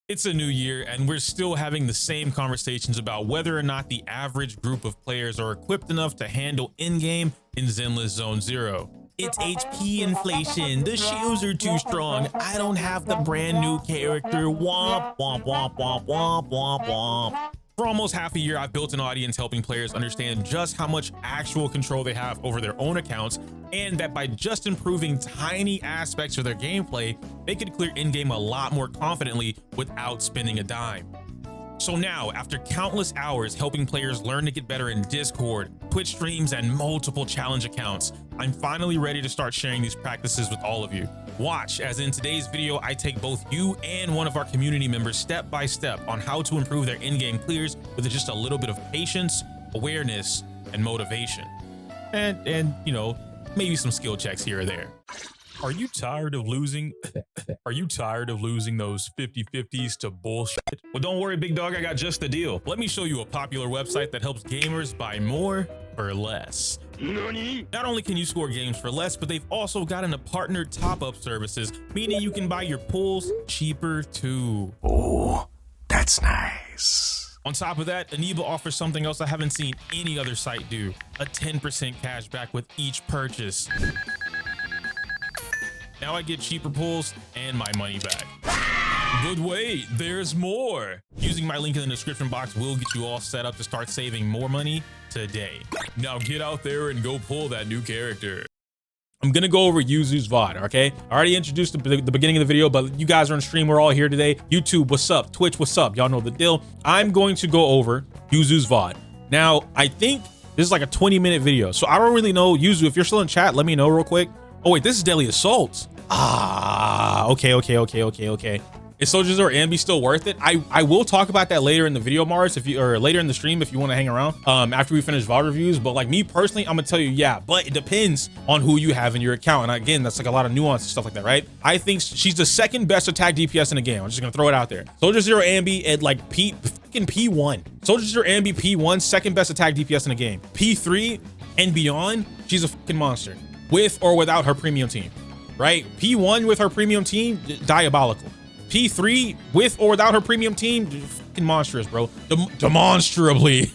It's a new year and we're still having the same conversations about whether or not the average group of players are equipped enough to handle Endgame in Zenless Zone Zero. It's HP inflation, the shields are too strong, I don't have the brand new character, womp womp womp womp womp womp womp. For almost half a year, I've built an audience helping players understand just how much actual control they have over their own accounts, and that by just improving tiny aspects of their gameplay, they could clear in-game a lot more confidently without spending a dime. So now, after countless hours helping players learn to get better in Discord, Twitch streams, and multiple challenge accounts, I'm finally ready to start sharing these practices with all of you. Watch as in today's video, I take both you and one of our community members step by step on how to improve their in-game clears with just a little bit of patience, awareness, and motivation. And you know, maybe some skill checks here or there. Are you tired of losing? Are you tired of losing those 50-50s to bullshit? Well, don't worry, big dog, I got just the deal. Let me show you a popular website that helps gamers buy more for less. Not only can you score games for less, but they've also gotten a partnered top-up services, meaning you can buy your pulls cheaper too. Oh, that's nice. On top of that, Aniba offers something else I haven't seen any other site do, a 10% cash back with each purchase. Now I get cheaper pulls and my money back. But wait, there's more. Using my link in the description box will get you all set up to start saving more money today. Now get out there and go pull that new character. I'm gonna go over Yuzu's VOD, okay? I already introduced the beginning of the video, but you guys are on stream, we're all here today. YouTube, what's up? Twitch, what's up? Y'all know the deal. I'm going to go over Yuzu's VOD. Now, I think this is like a 20-minute video, so I don't really know. Yuzu, if you're still in chat, let me know real quick. Oh wait, this is Deadly Assault. Okay. Is Soldier Zero Ambi still worth it? I will talk about that later in the video, Mars, if you, or later in the stream if you want to hang around after we finish VOD reviews. But like me personally, I'm gonna tell you, yeah, but it depends on who you have in your account. And again, that's like a lot of nuance and stuff like that, right? I think she's the second best attack DPS in the game. I'm just gonna throw it out there. Soldier Zero Ambi at like fucking P1. Soldier Zero Ambi P1, second best attack DPS in the game. P3 and beyond, she's a fucking monster with or without her premium team, right? P1 with her premium team, diabolical. P3 with or without her premium team, fucking monstrous, bro. Demonstrably.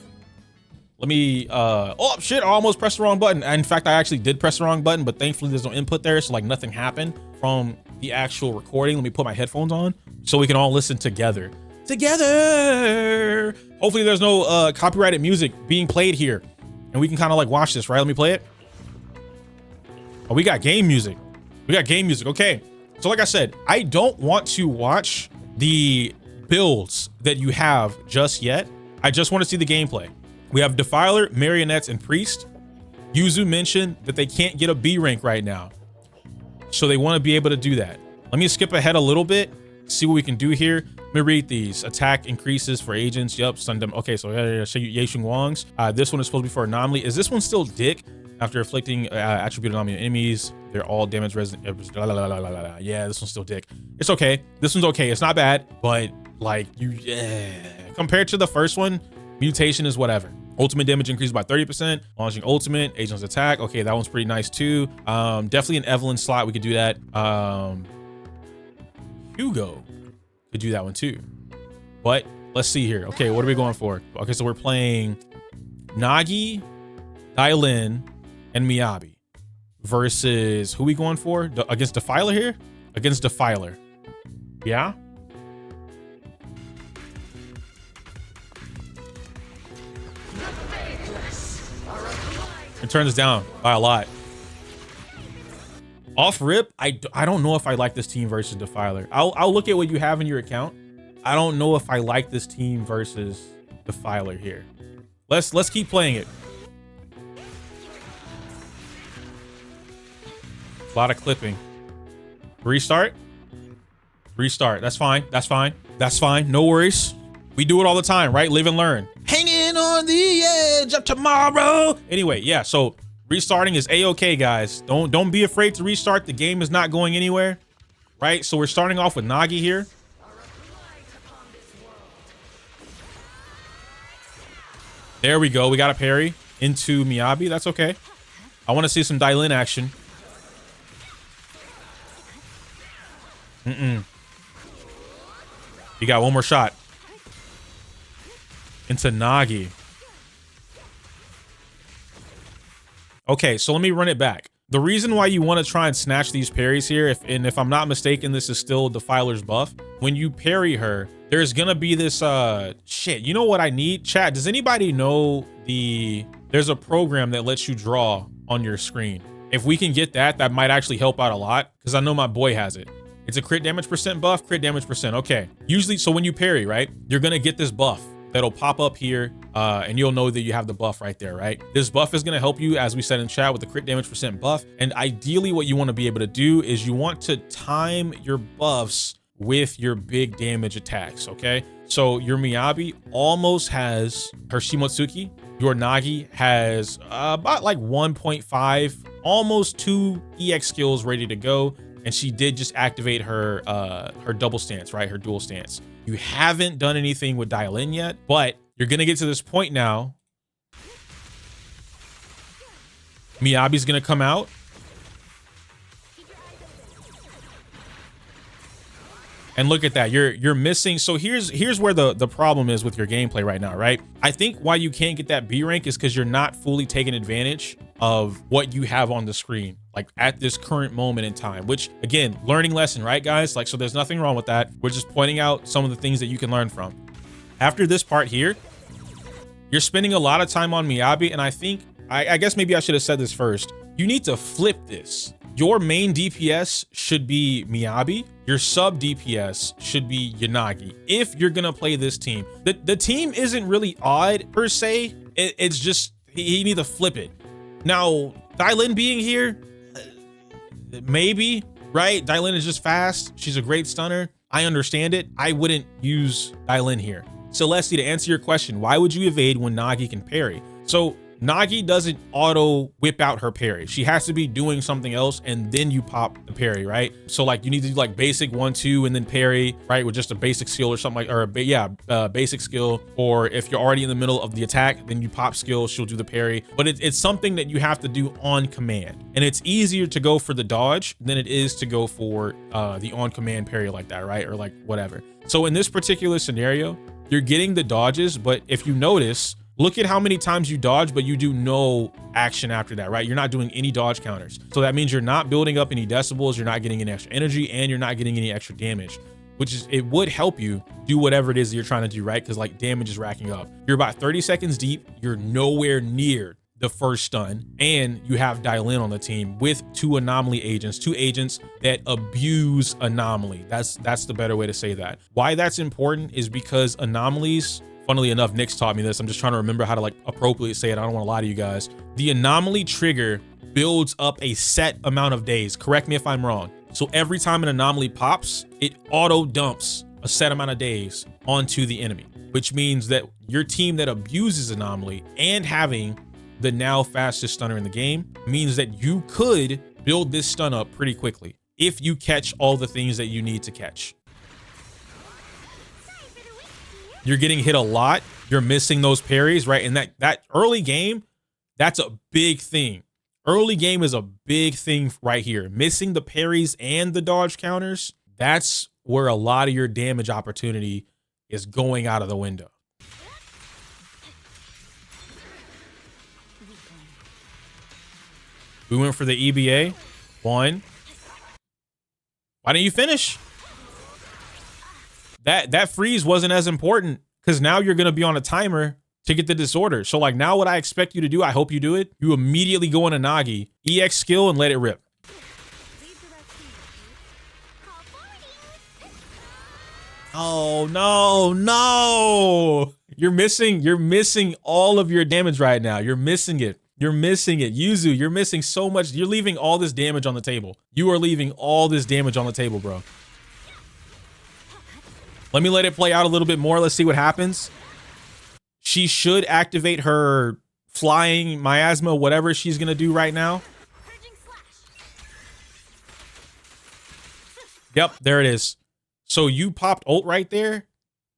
Let me, oh shit, I almost pressed the wrong button. In fact, I actually did press the wrong button, but thankfully there's no input there, so like nothing happened from the actual recording. Let me put my headphones on so we can all listen together. Hopefully there's no copyrighted music being played here, and we can kind of like watch this, right? Let me play it. Oh, we got game music. Okay. So like I said, I don't want to watch the builds that you have just yet. I just want to see the gameplay. We have Defiler, Marionettes, and Priest. Yuzu mentioned that they can't get a B rank right now, so they want to be able to do that. Let me skip ahead a little bit, see what we can do here. Let me read these. Attack increases for agents. Yup, stun them. Okay, so Yexing Wang's. This one is supposed to be for Anomaly. Is this one still Dick? After inflicting attribute on enemies, they're all damage resident. Yeah, this one's still Dick. It's okay. This one's okay. It's not bad, but like compared to the first one, mutation is whatever. Ultimate damage increased by 30%. Launching ultimate, agent's attack. Okay, that one's pretty nice too. Definitely an Evelyn slot. We could do that. Hugo could do that one too. But let's see here. Okay, what are we going for? Okay, so we're playing Nagi, Dylan, and Miyabi versus who we going for? Against Defiler here? Against Defiler. Yeah? It turns down by a lot. Off rip, I don't know if I like this team versus Defiler. I'll look at what you have in your account. I don't know if I like this team versus Defiler here. Let's keep playing it. A lot of clipping. Restart. That's fine. No worries. We do it all the time, right? Live and learn. Hanging on the edge of tomorrow. Anyway, yeah, so restarting is a-okay, guys. Don't be afraid to restart. The game is not going anywhere, right? So we're starting off with Nagi here. There we go. We got a parry into Miyabi. That's okay. I want to see some Dylan action. You got one more shot. Into Nagi. Okay, so let me run it back. The reason why you want to try and snatch these parries here, if I'm not mistaken, this is still Defiler's buff. When you parry her, there's gonna be this shit. You know what I need? Chat, does anybody know there's a program that lets you draw on your screen? If we can get that, that might actually help out a lot, because I know my boy has it. It's a crit damage percent buff, crit damage percent. Okay. Usually, so when you parry, right, you're gonna get this buff that'll pop up here, and you'll know that you have the buff right there, right? This buff is gonna help you, as we said in chat, with the crit damage percent buff. And ideally, what you want to be able to do is you want to time your buffs with your big damage attacks, okay? So your Miyabi almost has her Shimotsuki. Your Nagi has about like 1.5, almost 2 EX skills ready to go. And she did just activate her double stance, right? Her dual stance. You haven't done anything with Dial-In yet, but you're gonna get to this point now. Miyabi's gonna come out. And look at that, you're missing. So here's where the problem is with your gameplay right now, right? I think why you can't get that B rank is because you're not fully taking advantage of what you have on the screen, like at this current moment in time, which again, learning lesson, right guys? Like, so there's nothing wrong with that. We're just pointing out some of the things that you can learn from. After this part here, you're spending a lot of time on Miyabi, and I think, I guess maybe I should have said this first. You need to flip this. Your main DPS should be Miyabi. Your sub DPS should be Yanagi. If you're gonna play this team, the team isn't really odd per se. It's just, you need to flip it. Now, Dylan being here, maybe, right? Dylan is just fast. She's a great stunner. I understand it. I wouldn't use Dylan here. Celeste, to answer your question, why would you evade when Nagi can parry? So Nagi doesn't auto whip out her parry. She has to be doing something else, and then you pop the parry, right? So like you need to do like basic 1-2 and then parry, right? With just a basic skill or something like, or basic skill. Or if you're already in the middle of the attack, then you pop skill, she'll do the parry. But it's something that you have to do on command. And it's easier to go for the dodge than it is to go for the on command parry like that, right? Or like whatever. So in this particular scenario, you're getting the dodges, but if you notice, look at how many times you dodge, but you do no action after that, right? You're not doing any dodge counters. So that means you're not building up any decibels, you're not getting any extra energy, and you're not getting any extra damage, which is, it would help you do whatever it is that you're trying to do, right? Because like damage is racking up. You're about 30 seconds deep. You're nowhere near the first stun, and you have Dial-In on the team with 2 anomaly agents, 2 agents that abuse anomaly. That's the better way to say that. Why that's important is because anomalies, funnily enough, Nick's taught me this. I'm just trying to remember how to like appropriately say it. I don't want to lie to you guys. The anomaly trigger builds up a set amount of days. Correct me if I'm wrong. So every time an anomaly pops, it auto dumps a set amount of days onto the enemy, which means that your team that abuses anomaly and having the now fastest stunner in the game means that you could build this stun up pretty quickly if you catch all the things that you need to catch. You're getting hit a lot. You're missing those parries, right? And that early game, that's a big thing. Early game is a big thing right here. Missing the parries and the dodge counters, that's where a lot of your damage opportunity is going out of the window. We went for the EBA. 1. Why didn't you finish? That freeze wasn't as important because now you're going to be on a timer to get the disorder. So like now what I expect you to do, I hope you do it. You immediately go into Nagi, EX skill, and let it rip. Oh, no. You're missing all of your damage right now. You're missing it. Yuzu, you're missing so much. You're leaving all this damage on the table. You are leaving all this damage on the table, bro. Let me let it play out a little bit more. Let's see what happens. She should activate her flying miasma, whatever she's going to do right now. Yep, there it is. So you popped ult right there.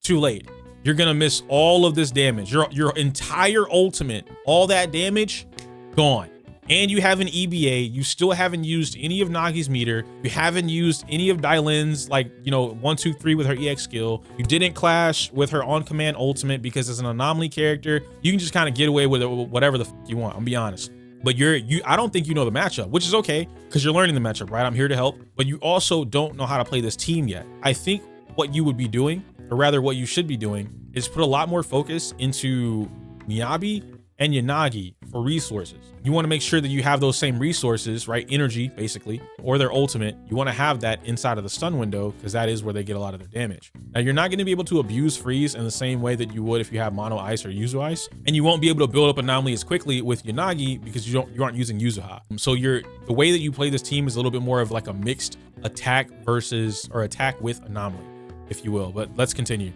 Too late. You're going to miss all of this damage. Your entire ultimate, all that damage, gone. and you have an EBA, you still haven't used any of Nagi's meter. You haven't used any of Dylin's, like, you know, 1, 2, 3 with her EX skill. You didn't clash with her on command ultimate because as an anomaly character, you can just kind of get away with it, whatever the f you want. I'm gonna be honest. But I don't think you know the matchup, which is okay because you're learning the matchup, right? I'm here to help, but you also don't know how to play this team yet. I think what you would be doing, or rather what you should be doing, is put a lot more focus into Miyabi and Yanagi for resources. You want to make sure that you have those same resources, right? Energy, basically, or their ultimate. You want to have that inside of the stun window because that is where they get a lot of their damage. Now, you're not going to be able to abuse freeze in the same way that you would if you have mono ice or Yuzu ice, and you won't be able to build up anomaly as quickly with Yanagi because you aren't using Yuzuha. So the way that you play this team is a little bit more of like a mixed attack versus, or attack with anomaly, if you will. But let's continue.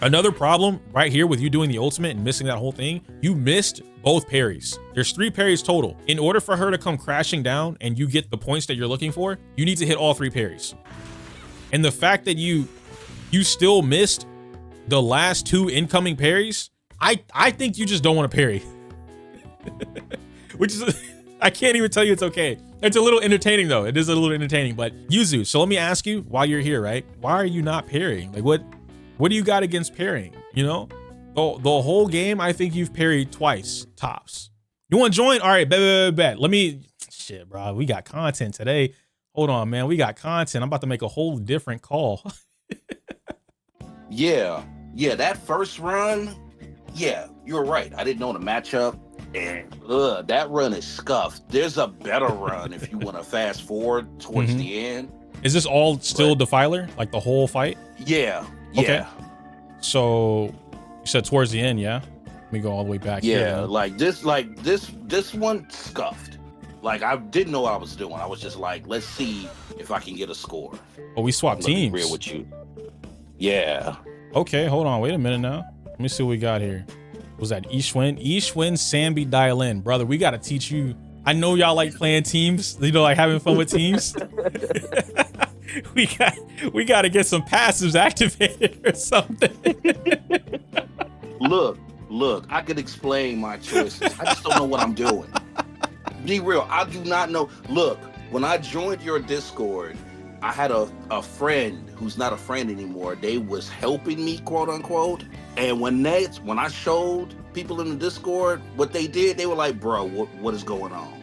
Another problem right here with you doing the ultimate and missing that whole thing, you missed both parries. There's 3 parries total. In order for her to come crashing down and you get the points that you're looking for, you need to hit all 3 parries. And the fact that you still missed the last 2 incoming parries, I think you just don't want to parry. Which is, I can't even tell you it's okay. It's a little entertaining though. It is a little entertaining, but Yuzu, so let me ask you while you're here, right? Why are you not parrying? Like what do you got against parrying? You know, the whole game, I think you've parried twice, tops. You want to join? All right, bet. Let me, shit, bro. We got content today. Hold on, man. We got content. I'm about to make a whole different call. Yeah, that first run, yeah, you're right. I didn't know the matchup, and that run is scuffed. There's a better run if you want to fast forward towards the end. Is this all still Defiler, like the whole fight? Yeah. Okay. So you said towards the end, yeah? Let me go all the way back. Yeah, here, this one scuffed. Like, I didn't know what I was doing. I was just like, let's see if I can get a score. Oh, we swapped teams. Real with you. Yeah. Okay, hold on. Wait a minute now. Let me see what we got here. Was that Ishwin, Sambi, Dylan? Brother, we got to teach you. I know y'all like playing teams, you know, like having fun with teams. we got to get some passives activated or something. Look, I could explain my choices. I just don't know what I'm doing. Be real, I do not know. Look, when I joined your Discord, I had a friend who's not a friend anymore. They was helping me, quote unquote. And when I showed people in the Discord what they did, they were like, bro, what is going on?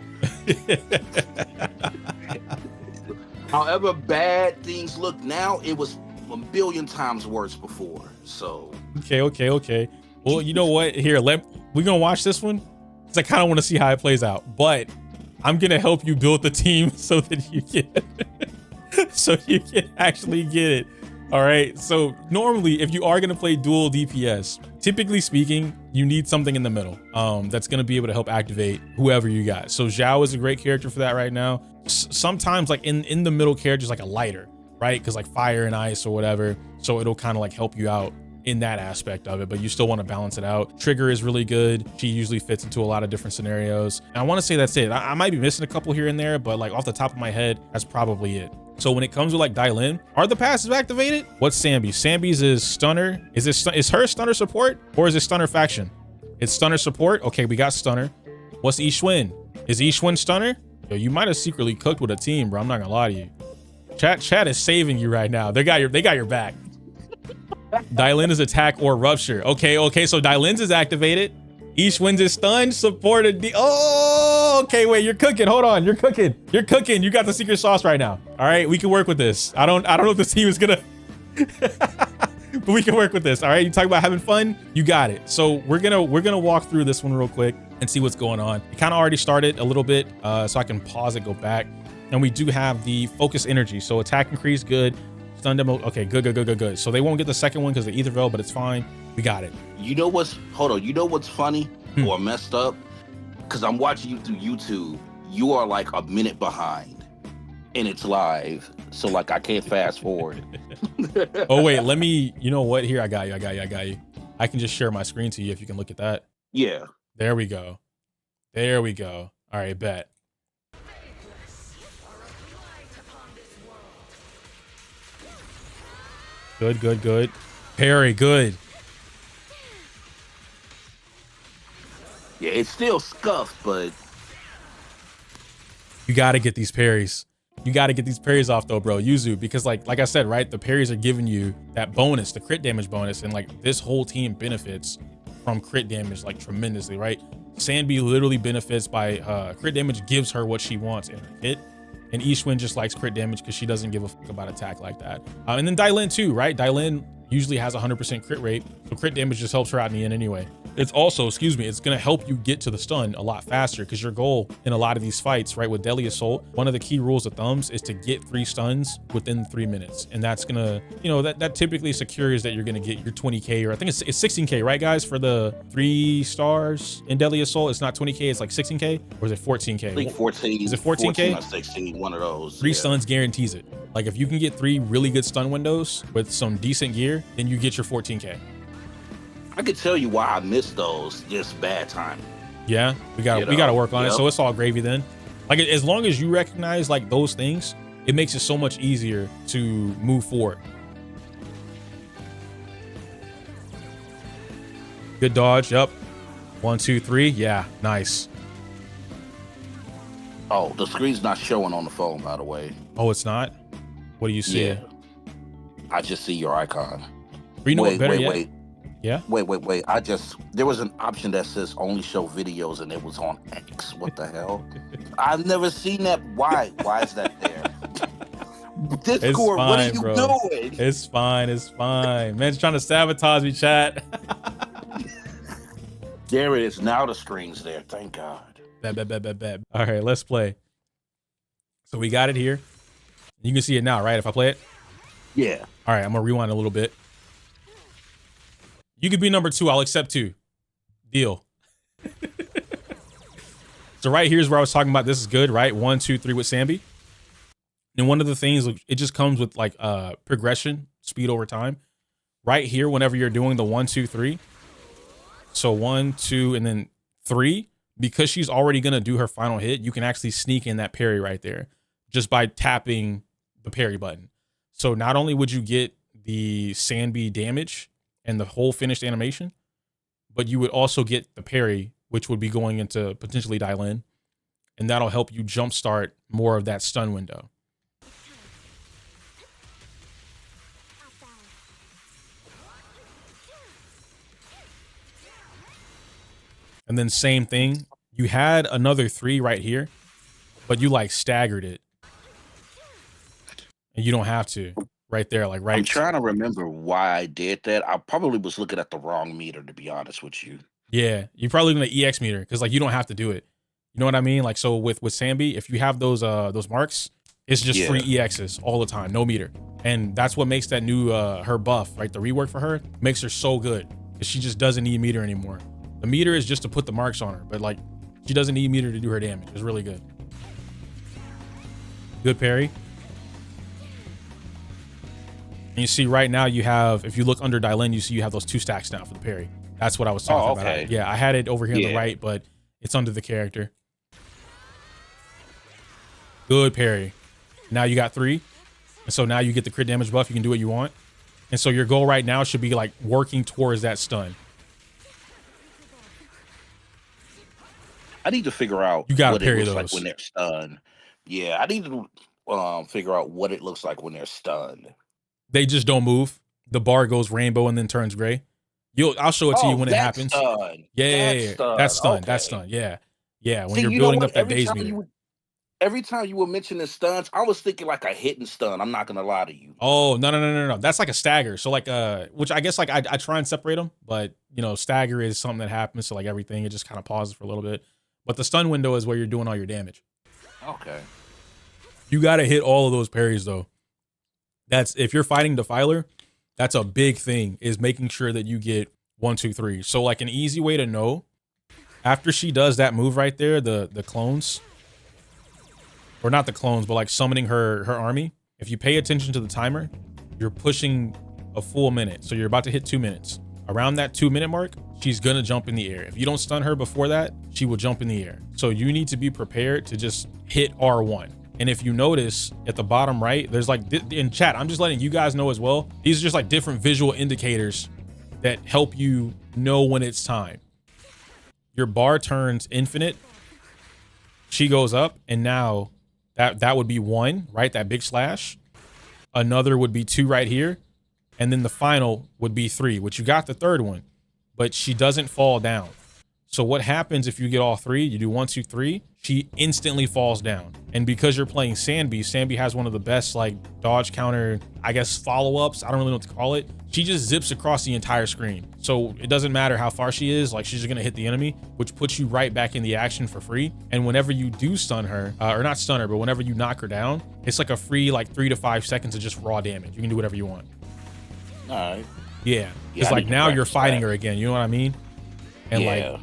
However bad things look now, it was a billion times worse before. So okay. Well, you know what? Here, we're gonna watch this one because I kind of want to see how it plays out. But I'm gonna help you build the team so that you can actually get it. All right. So normally, if you are gonna play dual DPS, typically speaking, you need something in the middle that's gonna be able to help activate whoever you got. So Zhao is a great character for that right now. Sometimes like in the middle characters like a lighter, right? Because like fire and ice or whatever, so it'll kind of like help you out in that aspect of it, but you still want to balance it out. Trigger is really good. She usually fits into a lot of different scenarios. And I want to say that's it. I might be missing a couple here and there, but like off the top of my head, that's probably it. So when it comes to like Dylan, are the passives activated? What's Sambi's? Sambi's is stunner. Is her stunner support or is it stunner faction? It's stunner support. Okay, we got stunner. What's Ishwin? Is Ishwin stunner? Yo, you might have secretly cooked with a team, bro. I'm not gonna lie to you. Chat is saving you right now. They got your back. Dylan is attack or rupture. Okay. So Dylan's is activated. Ishwin's is stunned. Supported. Oh, okay. Wait, you're cooking. Hold on. You're cooking. You got the secret sauce right now. All right, we can work with this. I don't know if this team is gonna, but we can work with this. All right. You talk about having fun. You got it. So we're gonna walk through this one real quick and see what's going on. It kind of already started a little bit, so I can pause it, go back, and we do have the focus energy. So attack increase, good. Stun demo, okay, good. So they won't get the second one because of either but it's fine. We got it. You know what's funny or messed up? Because I'm watching you through YouTube. You are like a minute behind, and it's live. So like I can't fast forward. Oh wait, let me. You know what? Here I got you. I can just share my screen to you if you can look at that. Yeah. There we go. All right, bet. Good. Parry, good. Yeah, it's still scuffed, but You got to get these parries. You got to get these parries off though, bro. Yuzu, because like I said, right, the parries are giving you that bonus, the crit damage bonus, and like this whole team benefits from crit damage like tremendously, right? Sanbi literally benefits by crit damage, gives her what she wants in her hit, and Ishwin just likes crit damage because she doesn't give a fuck about attack like that. And then Dylin too, right? Dylin usually has 100% crit rate, so crit damage just helps her out in the end anyway. It's also, excuse me, it's gonna help you get to the stun a lot faster because your goal in a lot of these fights, right, with Deadly Assault, one of the key rules of thumbs is to get 3 stuns within 3 minutes. And that's gonna, you know, that typically secures that you're gonna get your 20K, or I think it's 16K, right, guys, for the 3 stars in Deadly Assault. It's not 20K, it's like 16K, or is it 14K? I think 14. Is it 14K? 14 or 16, one of those. 3 stuns guarantees it. Like if you can get 3 really good stun windows with some decent gear, then you get your 14K. I could tell you why I missed those. Just bad timing. Yeah, we gotta work on it. So it's all gravy then. Like as long as you recognize like those things, it makes it so much easier to move forward. Good dodge. Yep. 1, 2, 3. Yeah, nice. Oh, the screen's not showing on the phone, by the way. Oh, it's not. What do you see? Yeah. I just see your icon. But you know what better yet? Yeah. Wait. There was an option that says only show videos and it was on X. What the hell? I've never seen that. Why? Why is that there? Discord, fine, what are you bro. doing? It's fine. Man's trying to sabotage me, chat. There it is. Now the screen's there. Thank God. Bet. All right, let's play. So we got it here. You can see it now, right? If I play it? Yeah. All right, I'm gonna rewind a little bit. You could be number 2. I'll accept 2. Deal. So right here's where I was talking about. This is good, right? 1, 2, 3 with Sanbi. And one of the things, it just comes with like progression, speed over time. Right here, whenever you're doing the 1, 2, 3. So 1, 2, and then 3. Because she's already gonna do her final hit, you can actually sneak in that parry right there just by tapping the parry button. So not only would you get the Sanbi damage and the whole finished animation, but you would also get the parry, which would be going into potentially Dylin, and that'll help you jumpstart more of that stun window. And then same thing, you had another 3 right here, but you like staggered it, and you don't have to. Right there, like right. I'm trying to remember why I did that. I probably was looking at the wrong meter, to be honest with you. Yeah, you're probably looking at EX meter because like you don't have to do it. You know what I mean? Like so with Sanbi, if you have those marks, it's just free EXs all the time, no meter. And that's what makes that new her buff, right? The rework for her makes her so good because she just doesn't need meter anymore. The meter is just to put the marks on her, but like she doesn't need meter to do her damage. It's really good. Good parry. And you see right now you have, if you look under Dylin, you see you have those 2 stacks now for the parry. That's what I was talking about. Yeah, I had it over here on the right, but it's under the character. Good parry. Now you got 3. And so now you get the crit damage buff. You can do what you want. And so your goal right now should be like working towards that stun. I need to figure out you gotta what parry it looks those. like when they're stunned. Yeah, I need to figure out what it looks like when they're stunned. They just don't move. The bar goes rainbow and then turns gray. I'll show it to you when it happens. Stun. Yeah. That's stun. Okay. That's stun. Yeah. When See, you're you building up that days meter. Every time you were mentioning stuns, I was thinking like a hit and stun. I'm not gonna lie to you. Oh, no. That's like a stagger. So like which I guess like I try and separate them, but you know, stagger is something that happens to like everything. It just kind of pauses for a little bit. But the stun window is where you're doing all your damage. Okay. You gotta hit all of those parries though. That's if you're fighting Defiler, that's a big thing, is making sure that you get 1, 2, 3. So like an easy way to know, after she does that move right there, the clones, or not the clones, but like summoning her army, if you pay attention to the timer, you're pushing a full minute. So you're about to hit 2 minutes. Around that 2 minute mark, she's gonna jump in the air. If you don't stun her before that, she will jump in the air. So you need to be prepared to just hit R1. And if you notice at the bottom right, there's like in chat, I'm just letting you guys know as well. These are just like different visual indicators that help you know when it's time. Your bar turns infinite. She goes up, and now That would be 1, right? That big slash. Another would be 2 right here. And then the final would be 3, which you got the third one, but she doesn't fall down. So what happens if you get all 3? You do 1, 2, 3. She instantly falls down. And because you're playing Sandby has one of the best like dodge counter, I guess, follow-ups. I don't really know what to call it. She just zips across the entire screen. So it doesn't matter how far she is, like she's just gonna hit the enemy, which puts you right back in the action for free. And whenever you do stun her, or not stun her, but whenever you knock her down, it's like a free like 3 to 5 seconds of just raw damage. You can do whatever you want. All right. Yeah. It's like now you're fighting her again. You know what I mean? And Yeah. like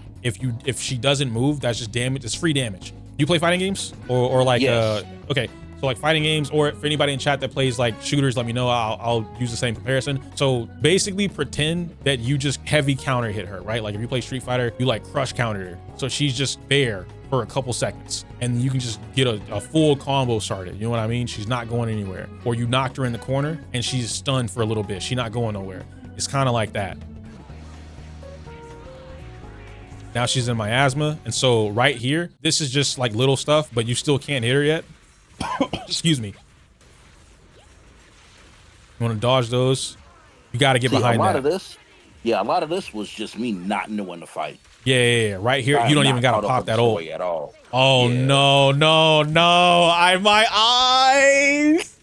if she doesn't move, that's just damage. It's free damage. You play fighting games or like Yes. Okay, so like fighting games, or for anybody in chat that plays like shooters, let me know. I'll use the same comparison. So basically pretend that you just heavy counter hit her, right? Like if you play Street Fighter, you like crush counter her, so she's just there for a couple seconds and you can just get a full combo started. You know what I mean? She's not going anywhere. Or you knocked her in the corner and she's stunned for a little bit. She's not going nowhere. It's kind of like that. Now she's in miasma. And so right here, this is just like little stuff, but you still can't hit her yet. Excuse me. You want to dodge those? You got to get behind that. A lot of this was just me not knowing the fight. Yeah. Right here, you don't even got to pop that ult at all. Oh, yeah. No. My eyes.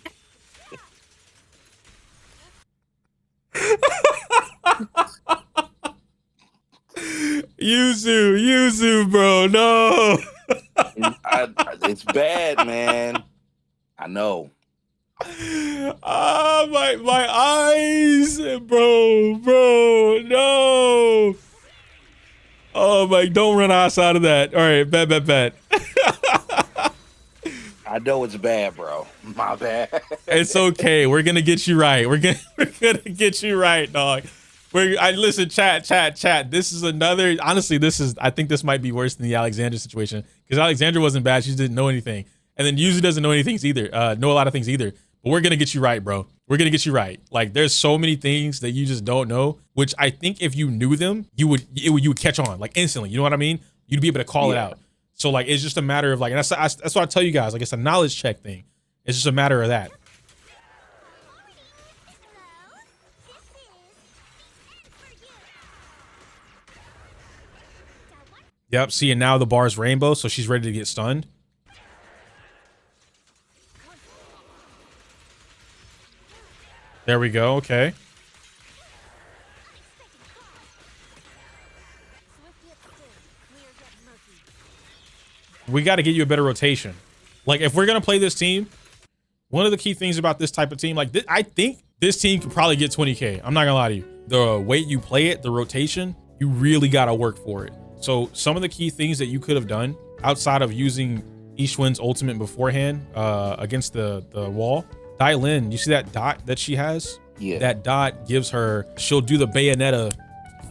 Yuzu, bro, no. It's bad, man. I know. My eyes, bro, no. Oh my, don't run outside of that. All right, bet. I know it's bad, bro. My bad. It's okay. We're gonna get you right. We're gonna get you right, dog. Listen, chat. This is another. Honestly, I think this might be worse than the Alexandra situation, because Alexandra wasn't bad. She just didn't know anything, and then Yuzu doesn't know anything either. Know a lot of things either. But we're gonna get you right, bro. We're gonna get you right. Like, there's so many things that you just don't know, which I think if you knew them, you would catch on like instantly. You know what I mean? You'd be able to call it out. So like, it's just a matter of like, and that's what I tell you guys. Like, it's a knowledge check thing. It's just a matter of that. Yep. See, and now the bar's rainbow, so she's ready to get stunned. There we go. Okay. We got to get you a better rotation. Like, if we're going to play this team, one of the key things about this type of team, like I think this team could probably get 20K. I'm not gonna lie to you. The way you play it, the rotation, you really got to work for it. So some of the key things that you could have done outside of using Ishwin's ultimate beforehand against the wall, Dai Lin, you see that dot that she has? Yeah. That dot gives her, she'll do the Bayonetta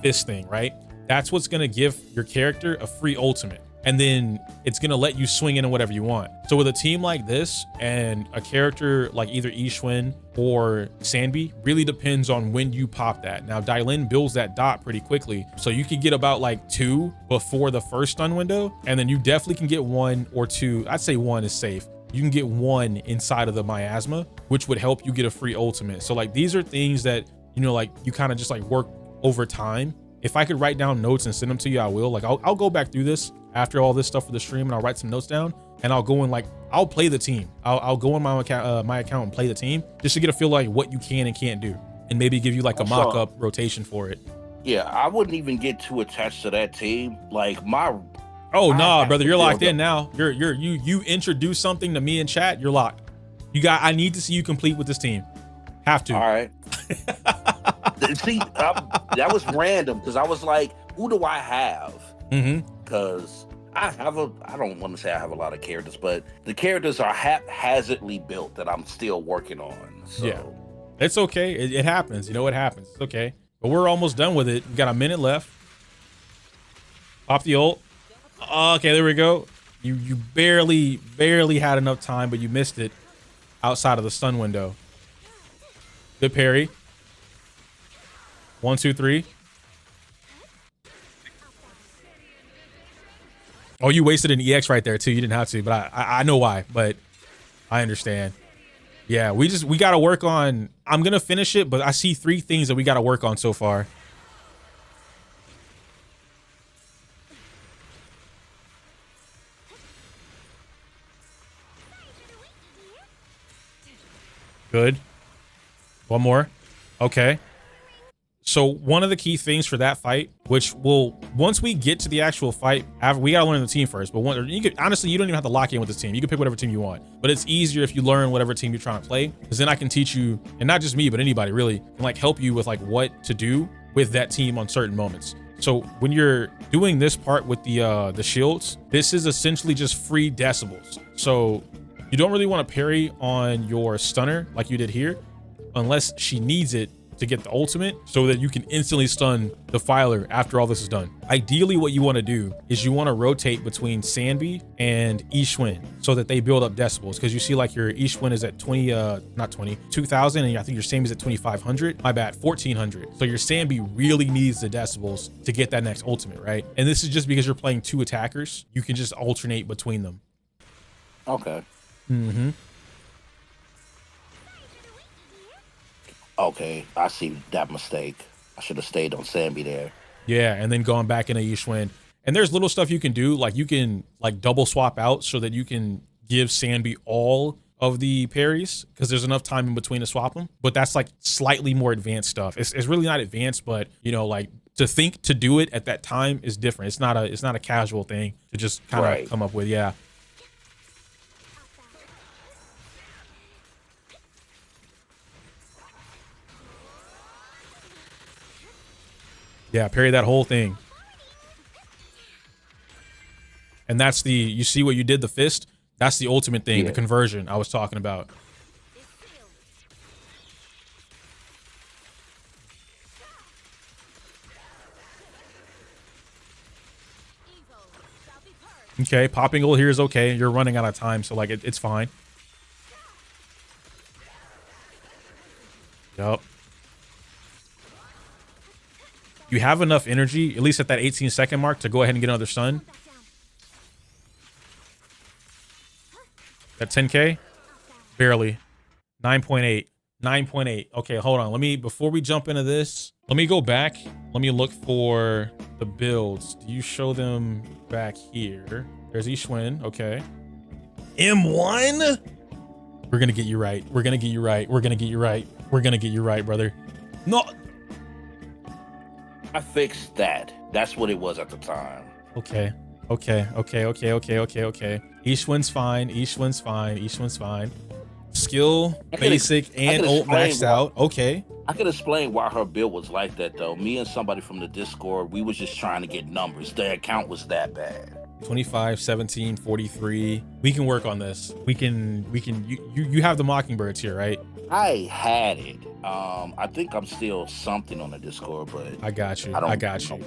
fist thing, right? That's what's going to give your character a free ultimate. And then it's going to let you swing in whatever you want. So with a team like this and a character like either Ishwin or Sandby, really depends on when you pop that. Now, Dai Lin builds that dot pretty quickly. So you can get about like 2 before the first stun window. And then you definitely can get 1 or 2. I'd say 1 is safe. You can get 1 inside of the miasma, which would help you get a free ultimate. So like, these are things that, you know, like you kind of just like work over time. If I could write down notes and send them to you, I will. Like, I'll go back through this after all this stuff for the stream, and I'll write some notes down, and I'll go and like, I'll play the team. I'll go on my account and play the team just to get a feel like what you can and can't do, and maybe give you like a mock-up rotation for it. Yeah, I wouldn't even get too attached to that team. Like Oh nah, brother, you're locked in now. You introduce something to me in chat, you're locked. I need to see you complete with this team. Have to. All right. See, that was random because I was like, who do I have? Because I don't want to say I have a lot of characters, but the characters are haphazardly built that I'm still working on. So. Yeah, it's okay. It happens. You know, it happens. It's okay. But we're almost done with it. We got a minute left. Pop the ult. Okay, there we go. You barely had enough time, but you missed it outside of the stun window. Good parry. 1, 2, 3. Oh, you wasted an EX right there too. You didn't have to, but I know why. But I understand. Yeah, we got to work on, I'm going to finish it, but I see 3 things that we got to work on so far. Good. One more. Okay. So one of the key things for that fight, which will, once we get to the actual fight, we gotta learn the team first. But you could, honestly, you don't even have to lock in with the team. You can pick whatever team you want. But it's easier if you learn whatever team you're trying to play, because then I can teach you, and not just me, but anybody really, and like help you with like what to do with that team on certain moments. So when you're doing this part with the shields, this is essentially just free decibels. So you don't really want to parry on your stunner like you did here, unless she needs it to get the ultimate, so that you can instantly stun the Filer after all this is done. Ideally, what you want to do is you want to rotate between Sanbi and Ishwin so that they build up decibels, because you see like your Ishwin is at 2,000, and I think your Sanbi is at 2,500. My bad, 1,400. So your Sanbi really needs the decibels to get that next ultimate, right? And this is just because you're playing 2 attackers. You can just alternate between them. Okay. Mm-hmm. Okay, I see that mistake. I should have stayed on Sambi there. Yeah, and then going back into Ishwin. And there's little stuff you can do, like you can like double swap out so that you can give Sanbi all of the parries, because there's enough time in between to swap them. But that's like slightly more advanced stuff. It's really not advanced, but you know, like to think to do it at that time is different. It's not a casual thing to just kind of come up with. Yeah. Yeah, parry that whole thing. And that's the, you see what you did, the fist? That's the ultimate thing, the conversion I was talking about. Okay, popping ult here is okay. You're running out of time, so like it's fine. Yup. You have enough energy, at least at that 18-second mark, to go ahead and get another stun. That 10K? Barely. 9.8. 9.8. Okay, hold on. Let me, before we jump into this, let me go back. Let me look for the builds. Do you show them back here? There's Ishwin. Okay. M1? We're going to get you right. We're going to get you right. We're going to get you right. We're going to get you right, brother. No. I fixed that. That's what it was at the time. Okay. Okay. Okay. Okay. Okay. Okay. Okay. Ishwin's fine. Ishwin's fine. Ishwin's fine. Skill, basic, and ult maxed out. Okay. I could explain why her build was like that, though. Me and somebody from the Discord, we was just trying to get numbers. The account was that bad. 25, 17, 43. We can work on this. We can, you have the Mockingbirds here, right? I had it. I think I'm still something on the Discord, but I got you. I got you.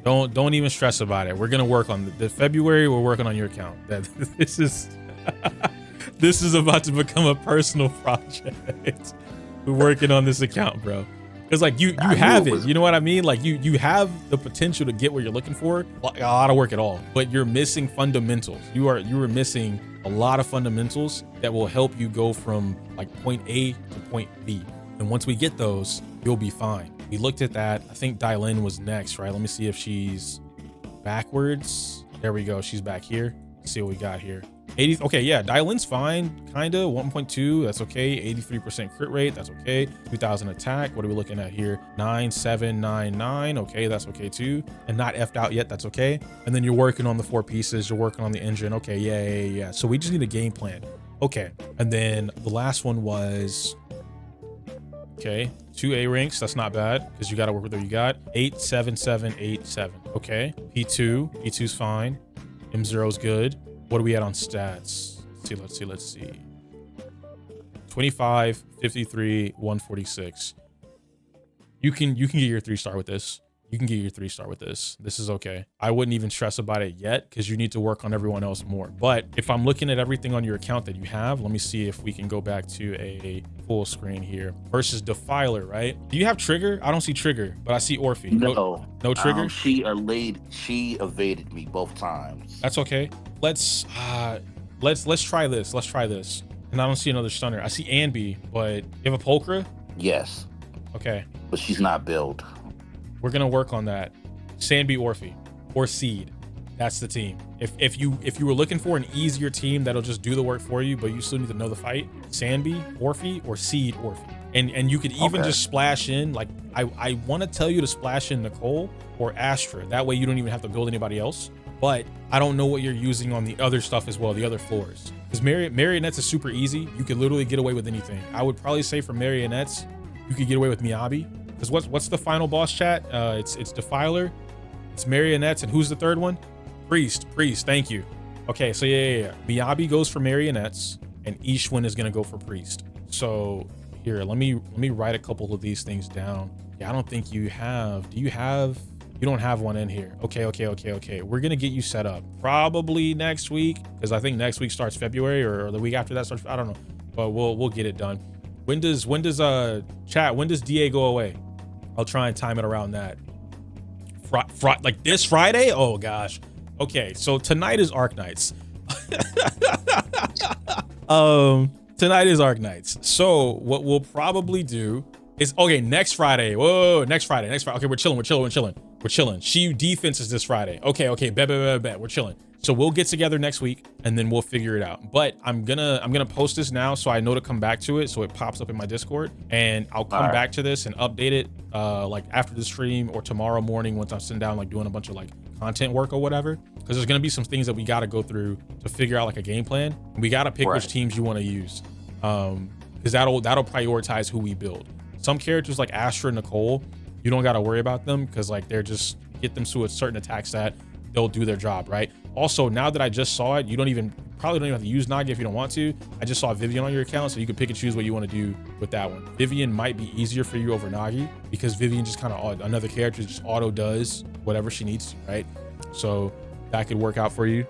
Don't even stress about it. We're gonna work on the February. We're working on your account. That this is this is about to become a personal project. We're working on this account, bro. Because like you have it. You know what I mean? Like you have the potential to get what you're looking for. A lot of work at all, but you're missing fundamentals. You are missing a lot of fundamentals that will help you go from like point A to point B. And once we get those, you'll be fine. We looked at that. I think Dylan was next, right? Let me see if she's backwards. There we go. She's back here. Let's see what we got here. 80. Okay, yeah, Dylan's fine. Kinda 1.2. That's okay. 83% crit rate. That's okay. 2,000 attack. What are we looking at here? 9799. Okay, that's okay too. And not effed out yet. That's okay. And then you're working on the 4 pieces. You're working on the engine. Okay, yeah. So we just need a game plan. Okay, and then the last one was. Okay, 2 A ranks. That's not bad because you got to work with what you got. 87787. Okay, P2's fine. M0's good. What are we at on stats? Let's see. 25, 53, 146. You can get your 3-star with this. You can get your 3-star with this. This is okay. I wouldn't even stress about it yet because you need to work on everyone else more. But if I'm looking at everything on your account that you have, let me see if we can go back to a full screen here. Versus Defiler, right? Do you have Trigger? I don't see Trigger, but I see Orphe. No Trigger? She evaded me both times. That's okay. Let's try this. Let's try this. And I don't see another stunner. I see Anby, but you have a Polkra? Yes, Okay. but she's not built. We're gonna work on that. Sandby Orphe or Seed. That's the team. If you were looking for an easier team that'll just do the work for you, but you still need to know the fight, Sandby Orphe or Seed Orphe. And you could even just splash in, like I want to tell you to splash in Nicole or Astra. That way you don't even have to build anybody else. But I don't know what you're using on the other stuff as well, the other floors. Because Marionettes is super easy. You could literally get away with anything. I would probably say for Marionettes, you could get away with Miyabi. Because what's the final boss chat? It's Defiler, it's Marionettes, and who's the third one? Priest, thank you. Okay, so yeah. Miyabi goes for Marionettes, and Ishwin is gonna go for Priest. So here, let me write a couple of these things down. Yeah, I don't think you have. Do you have? You don't have one in here. Okay. We're gonna get you set up probably next week, because I think next week starts February, or the week after that starts. I don't know, but we'll get it done. When does chat? When does DA go away? I'll try and time it around that. Like this Friday? Oh gosh. Okay, so tonight is Arc Nights. Tonight is Arc Nights. So what we'll probably do is, okay, next Friday. Whoa, next Friday. Okay, we're chilling. She defense is this Friday. Okay, bet. We're chilling. So we'll get together next week and then we'll figure it out. But I'm gonna post this now so I know to come back to it, so it pops up in my Discord, and I'll come back to this and update it like after the stream or tomorrow morning once I'm sitting down like doing a bunch of like content work or whatever. Because there's gonna be some things that we gotta go through to figure out like a game plan. We gotta pick which teams you want to use, because that'll prioritize who we build. Some characters like Astra and Nicole, you don't gotta worry about them because like they're just get them to a certain attack stat, they'll do their job, right? Also, now that I just saw it, you probably don't even have to use Naga if you don't want to. I just saw Vivian on your account, so you can pick and choose what you want to do with that one. Vivian might be easier for you over Nagi because Vivian just kind of another character just auto does whatever she needs to, right? So that could work out for you.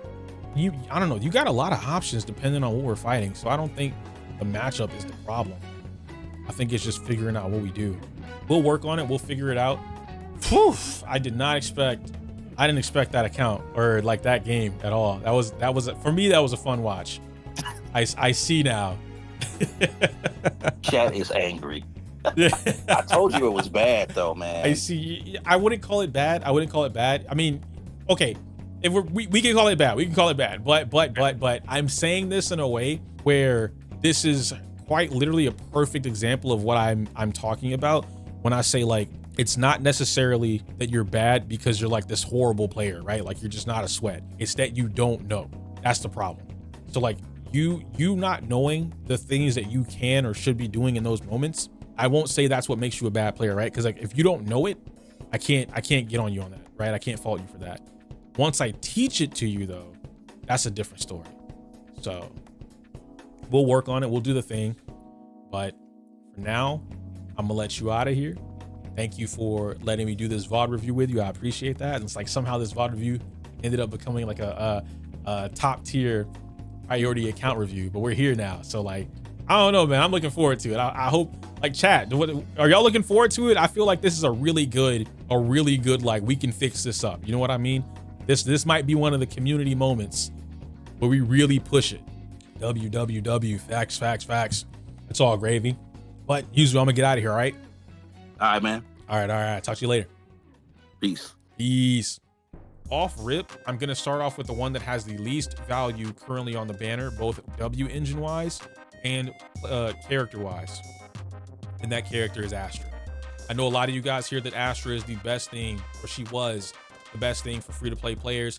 I don't know. You got a lot of options depending on what we're fighting, so I don't think the matchup is the problem. I think it's just figuring out what we do. We'll work on it. We'll figure it out. Whew, I didn't expect that account or like that game at all. That was for me, that was a fun watch. I see now. Chat is angry. I told you it was bad though, man. I see. I wouldn't call it bad. I mean, okay, if we can call it bad, but I'm saying this in a way where this is quite literally a perfect example of what I'm talking about when I say like, it's not necessarily that you're bad because you're like this horrible player, right? Like you're just not a sweat. It's that you don't know. That's the problem. So like you not knowing the things that you can or should be doing in those moments, I won't say that's what makes you a bad player, right? Because like if you don't know it, I can't get on you on that, right? I can't fault you for that. Once I teach it to you though, that's a different story. So we'll work on it. We'll do the thing. But for now, I'm gonna let you out of here. Thank you for letting me do this VOD review with you. I appreciate that. And it's like somehow this VOD review ended up becoming like a top tier priority account review, but we're here now. So like, I don't know, man, I'm looking forward to it. I hope like chat, are y'all looking forward to it? I feel like this is a really good, like we can fix this up. You know what I mean? This might be one of the community moments where we really push it. WWW, facts. It's all gravy. But Yuzu, I'm gonna get out of here, all right? All right, man. All right. Talk to you later. Peace. Off rip, I'm going to start off with the one that has the least value currently on the banner, both W engine wise and character wise. And that character is Astra. I know a lot of you guys hear that Astra is the best thing, or she was the best thing for free to play players.